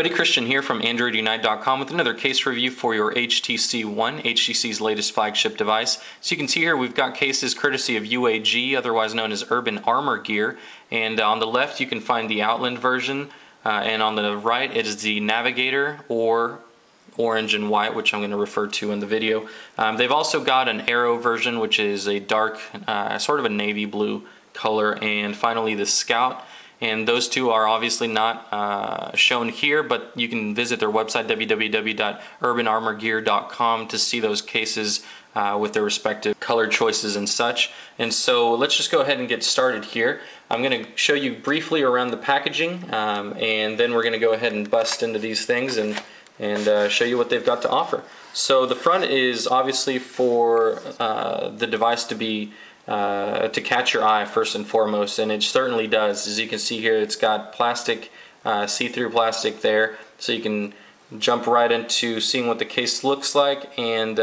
everybody, Christian here from AndroidUnite.com with another case review for your HTC One, HTC's latest flagship device. So you can see here we've got cases courtesy of UAG, otherwise known as Urban Armor Gear, and on the left you can find the Outland version, and on the right it is the Navigator, or orange and white, which I'm going to refer to in the video. They've also got an Aero version, which is a dark, sort of a navy blue color, and finally the Scout. And those two are obviously not shown here, but you can visit their website, www.urbanarmorgear.com, to see those cases with their respective color choices and such. And so let's just go ahead and get started here. I'm going to show you briefly around the packaging, and then we're going to go ahead and bust into these things and show you what they've got to offer. So the front is obviously for the device to be to catch your eye first and foremost, and it certainly does. As you can see here, it's got plastic, see-through plastic there, so you can jump right into seeing what the case looks like, and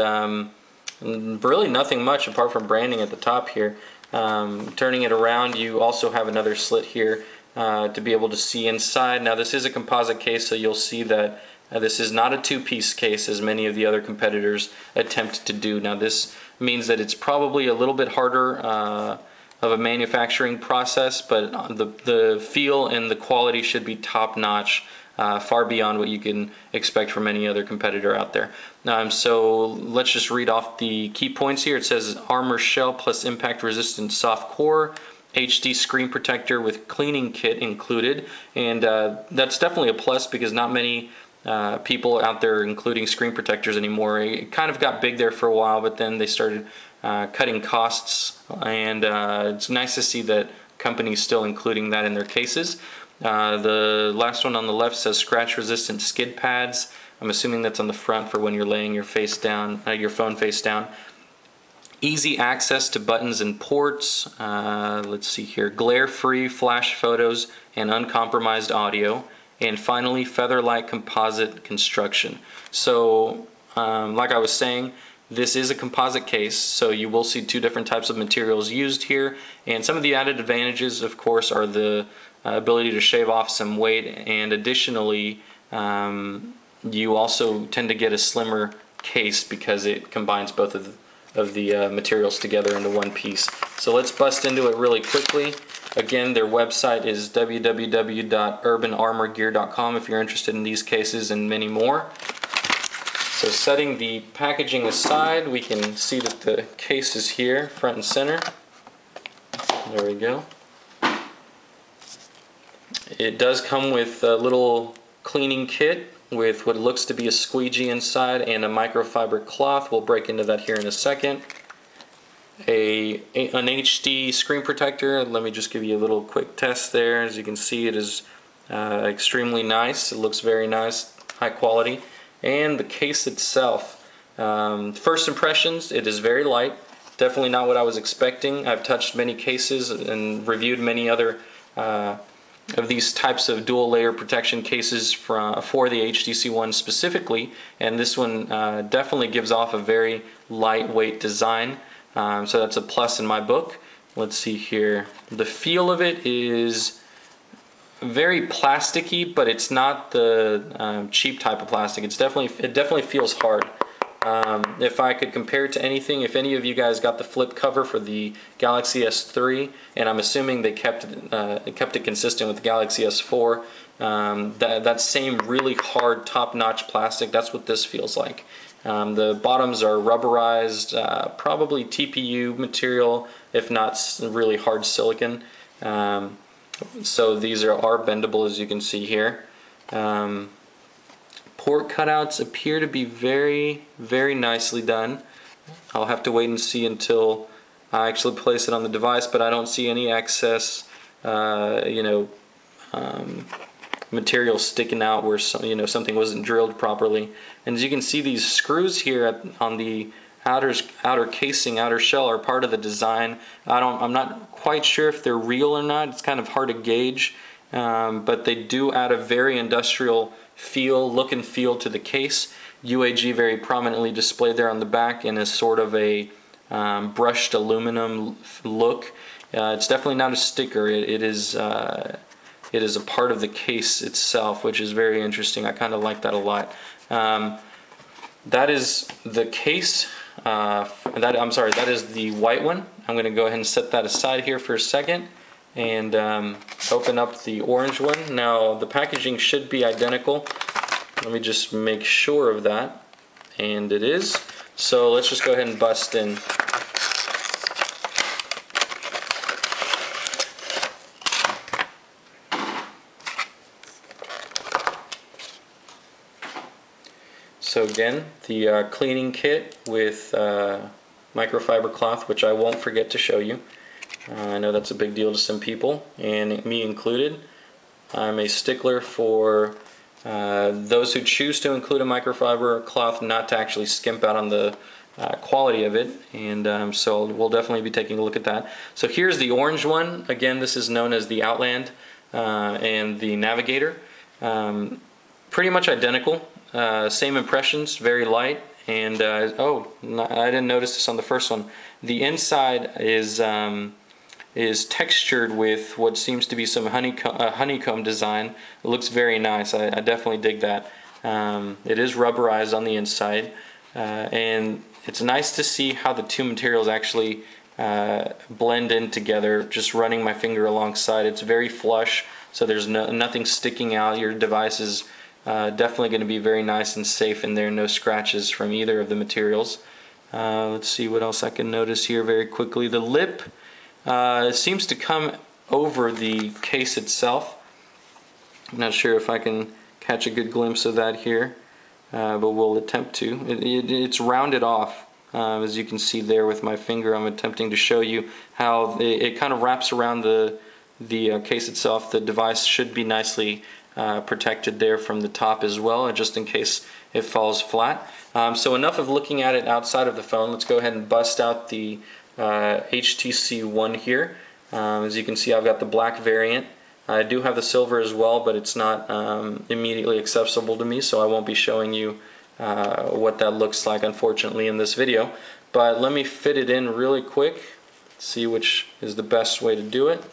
really nothing much apart from branding at the top here. Turning it around, you also have another slit here to be able to see inside. Now this is a composite case, so you'll see that this is not a two-piece case as many of the other competitors attempt to do. Now this means that it's probably a little bit harder of a manufacturing process, but the feel and the quality should be top-notch, far beyond what you can expect from any other competitor out there. So let's just read off the key points here. It says armor shell plus impact-resistant soft core, HD screen protector with cleaning kit included, and that's definitely a plus because not many people out there including screen protectors anymore. It kind of got big there for a while, but then they started cutting costs, and it's nice to see that companies still including that in their cases. The last one on the left says scratch resistant skid pads. I'm assuming that's on the front for when you're laying your face down, your phone face down. Easy access to buttons and ports. Let's see here, glare free flash photos and uncompromised audio. And finally, feather-light composite construction. So, like I was saying, this is a composite case, so you will see two different types of materials used here. And some of the added advantages, of course, are the ability to shave off some weight, and additionally, you also tend to get a slimmer case because it combines both of the materials together into one piece. So let's bust into it really quickly. Again, their website is www.urbanarmorgear.com if you're interested in these cases and many more. So setting the packaging aside, we can see that the case is here, front and center. There we go. It does come with a little cleaning kit with what looks to be a squeegee inside and a microfiber cloth. We'll break into that here in a second. An HD screen protector. Let me just give you a little quick test there. As you can see, it is extremely nice. It looks very nice, high quality. And the case itself, first impressions, it is very light. Definitely not what I was expecting. I've touched many cases and reviewed many other of these types of dual layer protection cases for the HTC One specifically, and this one definitely gives off a very lightweight design. So that's a plus in my book. Let's see here. The feel of it is very plasticky, but it's not the cheap type of plastic. It definitely feels hard. If I could compare it to anything, if any of you guys got the flip cover for the Galaxy S3, and I'm assuming they kept it consistent with the Galaxy S4, that same really hard top-notch plastic, that's what this feels like. The bottoms are rubberized, probably TPU material, if not really hard silicon. So these are bendable, as you can see here. Port cutouts appear to be very, very nicely done. I'll have to wait and see until I actually place it on the device, but I don't see any excess, material sticking out where something wasn't drilled properly. And as you can see, these screws here on the outer casing, outer shell, are part of the design. I'm not quite sure if they're real or not. It's kind of hard to gauge, but they do add a very industrial look and feel to the case. UAG very prominently displayed there on the back in a sort of a brushed aluminum look. It's definitely not a sticker. It is it is a part of the case itself, which is very interesting. I kind of like that a lot. That is the case. That is the white one. I'm going to go ahead and set that aside here for a second and open up the orange one. Now the packaging should be identical. Let me just make sure of that, and it is. So let's just go ahead and bust in. So again, the cleaning kit with microfiber cloth, which I won't forget to show you. I know that's a big deal to some people, and me included. I'm a stickler for those who choose to include a microfiber cloth not to actually skimp out on the quality of it, and so we'll definitely be taking a look at that. So here's the orange one. Again, this is known as the Outland and the Navigator. Pretty much identical. Same impressions, very light, and I didn't notice this on the first one. The inside is textured with what seems to be some honeycomb design. It looks very nice. I definitely dig that. It is rubberized on the inside, and it's nice to see how the two materials actually blend in together. Just running my finger alongside, it's very flush, so there's nothing sticking out. Your device is definitely going to be very nice and safe in there, no scratches from either of the materials. Let's see what else I can notice here very quickly. The lip seems to come over the case itself. I'm not sure if I can catch a good glimpse of that here, but we'll attempt to. It's rounded off, as you can see there with my finger. I'm attempting to show you how it kind of wraps around the case itself. The device should be nicely protected there from the top as well, just in case it falls flat. So enough of looking at it outside of the phone. Let's go ahead and bust out the HTC One here. As you can see, I've got the black variant. I do have the silver as well, but it's not immediately accessible to me, so I won't be showing you what that looks like, unfortunately, in this video. But let me fit it in really quick, see which is the best way to do it.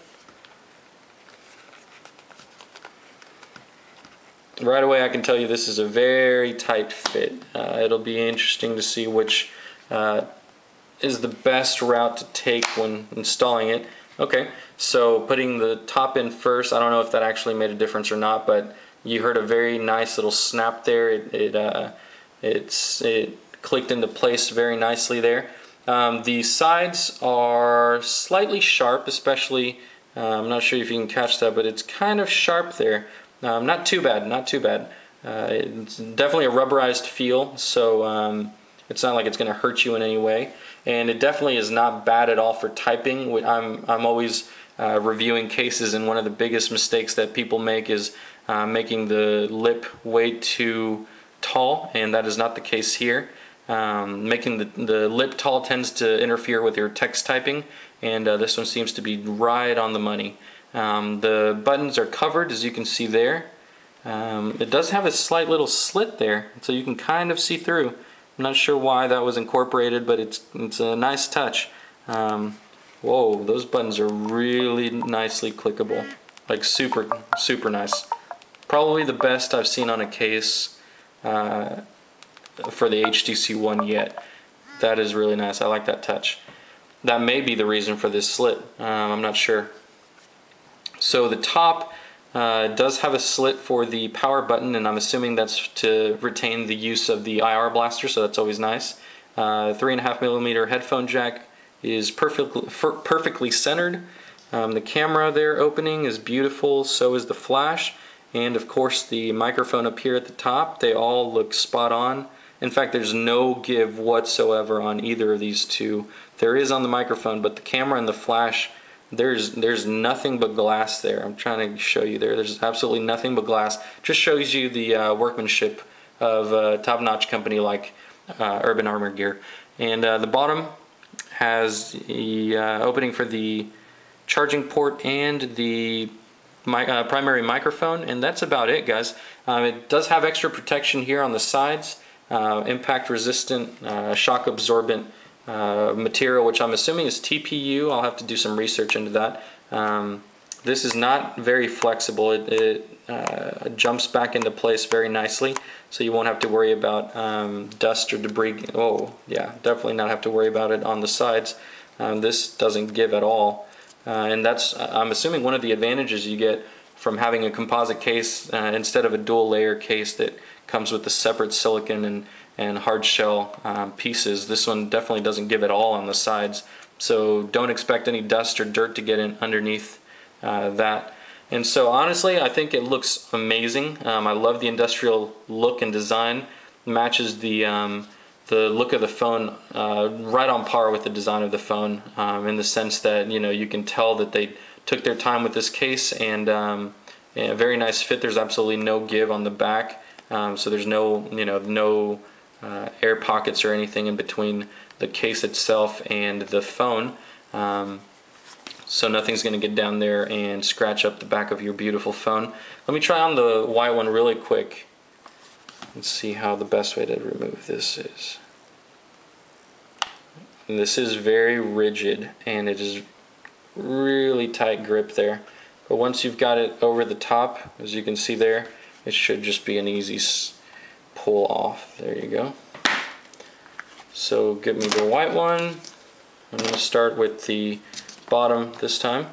Right away I can tell you this is a very tight fit. It'll be interesting to see which is the best route to take when installing it. Okay, so putting the top in first, I don't know if that actually made a difference or not, but you heard a very nice little snap there. It clicked into place very nicely there. The sides are slightly sharp, especially, I'm not sure if you can catch that, but it's kind of sharp there. Not too bad, not too bad. It's definitely a rubberized feel, so it's not like it's going to hurt you in any way. And it definitely is not bad at all for typing. I'm always reviewing cases, and one of the biggest mistakes that people make is making the lip way too tall, and that is not the case here. Making the lip tall tends to interfere with your text typing, and this one seems to be right on the money. The buttons are covered, as you can see there. It does have a slight little slit there, so you can kind of see through. I'm not sure why that was incorporated, but it's a nice touch. Whoa, those buttons are really nicely clickable, like super nice. Probably the best I've seen on a case for the HTC One yet. That is really nice. I like that touch. That may be the reason for this slit. I'm not sure. So the top does have a slit for the power button, and I'm assuming that's to retain the use of the IR blaster, so that's always nice. 3.5mm headphone jack is perfectly centered. The camera there opening is beautiful, so is the flash, and of course the microphone up here at the top. They all look spot on. In fact, there's no give whatsoever on either of these two. There is on the microphone, but the camera and the flash, there's nothing but glass there. I'm trying to show you there. There's absolutely nothing but glass. Just shows you the workmanship of a top-notch company like Urban Armor Gear. And the bottom has the opening for the charging port and the primary microphone, and that's about it, guys. It does have extra protection here on the sides, impact resistant, shock absorbent material, which I'm assuming is TPU. I'll have to do some research into that. This is not very flexible. It jumps back into place very nicely, so you won't have to worry about dust or debris. Oh yeah, definitely not have to worry about it on the sides. This doesn't give at all, and that's, I'm assuming, one of the advantages you get from having a composite case instead of a dual layer case that comes with the separate silicon and hard shell pieces. This one definitely doesn't give at all on the sides, so don't expect any dust or dirt to get in underneath that. And so honestly, I think it looks amazing. I love the industrial look and design. Matches the look of the phone right on par with the design of the phone, in the sense that, you know, you can tell that they took their time with this case, and a very nice fit. There's absolutely no give on the back, so there's no, you know, no air pockets or anything in between the case itself and the phone. So nothing's going to get down there and scratch up the back of your beautiful phone. Let me try on the white one really quick and see how the best way to remove this is. And this is very rigid, and it is really tight grip there. But once you've got it over the top, as you can see there, it should just be an easy pull off. There you go. So give me the white one. I'm going to start with the bottom this time,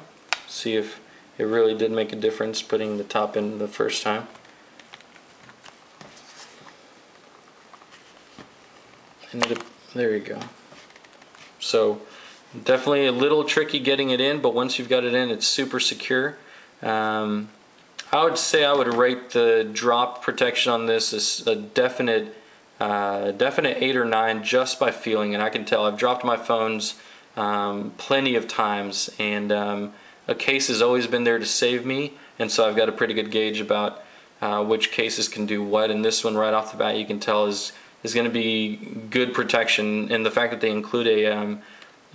see if it really did make a difference putting the top in the first time. And there you go. So definitely a little tricky getting it in, but once you've got it in, it's super secure. I would say I would rate the drop protection on this as a definite 8 or 9 just by feeling it. I can tell I've dropped my phones plenty of times, and a case has always been there to save me, and so I've got a pretty good gauge about which cases can do what, and this one right off the bat you can tell is going to be good protection. And the fact that they include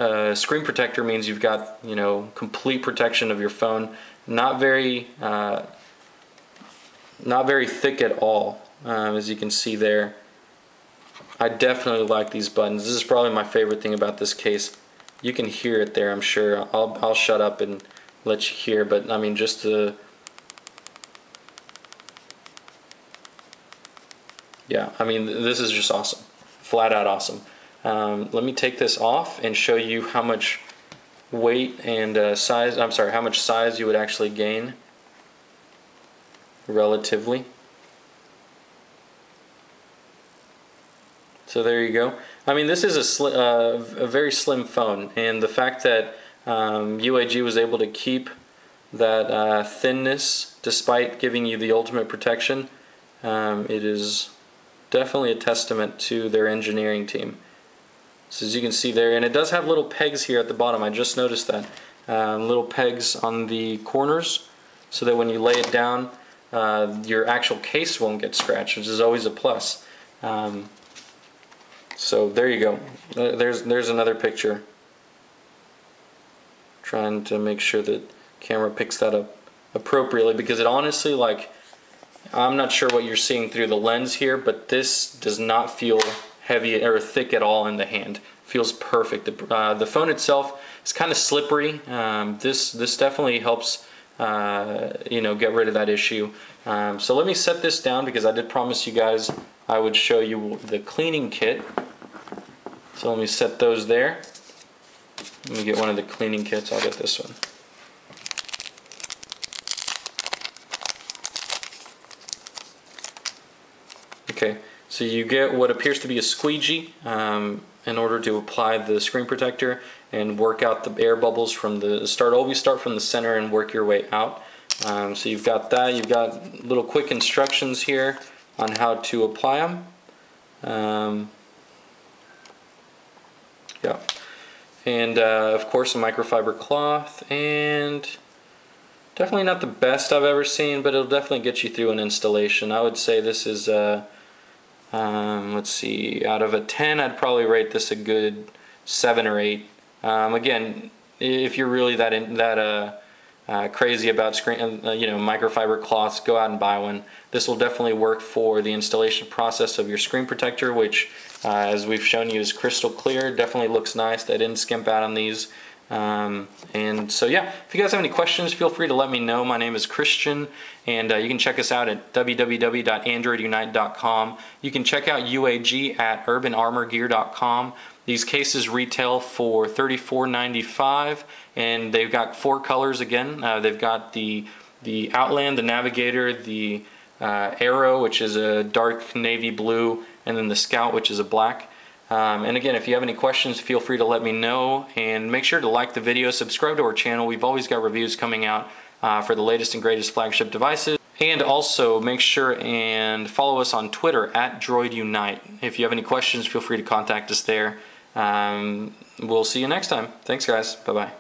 a screen protector means you've got, you know, complete protection of your phone. Not very thick at all, as you can see there. I definitely like these buttons. This is probably my favorite thing about this case. You can hear it there, I'm sure. I'll shut up and let you hear, but I mean, just the, yeah, I mean, this is just awesome. Flat out awesome. Let me take this off and show you how much weight and size, I'm sorry, how much size you would actually gain relatively. So there you go. I mean, this is a very slim phone, and the fact that UAG was able to keep that thinness despite giving you the ultimate protection, it is definitely a testament to their engineering team. So as you can see there, and it does have little pegs here at the bottom. I just noticed that. Little pegs on the corners, so that when you lay it down, your actual case won't get scratched, which is always a plus. So there you go. There's another picture. Trying to make sure that camera picks that up appropriately, because it honestly, like, I'm not sure what you're seeing through the lens here, but this does not feel heavy or thick at all in the hand. Feels perfect. The phone itself is kind of slippery. This definitely helps you know, get rid of that issue. So let me set this down, because I did promise you guys I would show you the cleaning kit. So let me set those there. Let me get one of the cleaning kits. I'll get this one. Okay, so you get what appears to be a squeegee in order to apply the screen protector and work out the air bubbles from the start. Always start from the center and work your way out. So you've got that. You've got little quick instructions here on how to apply them. Yeah, and of course a microfiber cloth, and definitely not the best I've ever seen, but it'll definitely get you through an installation. I would say this is let's see, out of a 10 I'd probably rate this a good 7 or 8. Again, if you're really crazy about screen, you know, microfiber cloths, go out and buy one. This will definitely work for the installation process of your screen protector, which as we've shown you is crystal clear. Definitely looks nice. They didn't skimp out on these. And so yeah, if you guys have any questions, feel free to let me know. My name is Christian, and you can check us out at www.androidunite.com. You can check out UAG at urbanarmorgear.com. These cases retail for $34.95, and they've got 4 colors again. They've got the Outland, the Navigator, the Aero, which is a dark navy blue, and then the Scout, which is a black. And again, if you have any questions, feel free to let me know, and make sure to like the video, subscribe to our channel. We've always got reviews coming out for the latest and greatest flagship devices. And also make sure and follow us on Twitter at DroidUnite. If you have any questions, feel free to contact us there. We'll see you next time. Thanks guys. Bye-bye.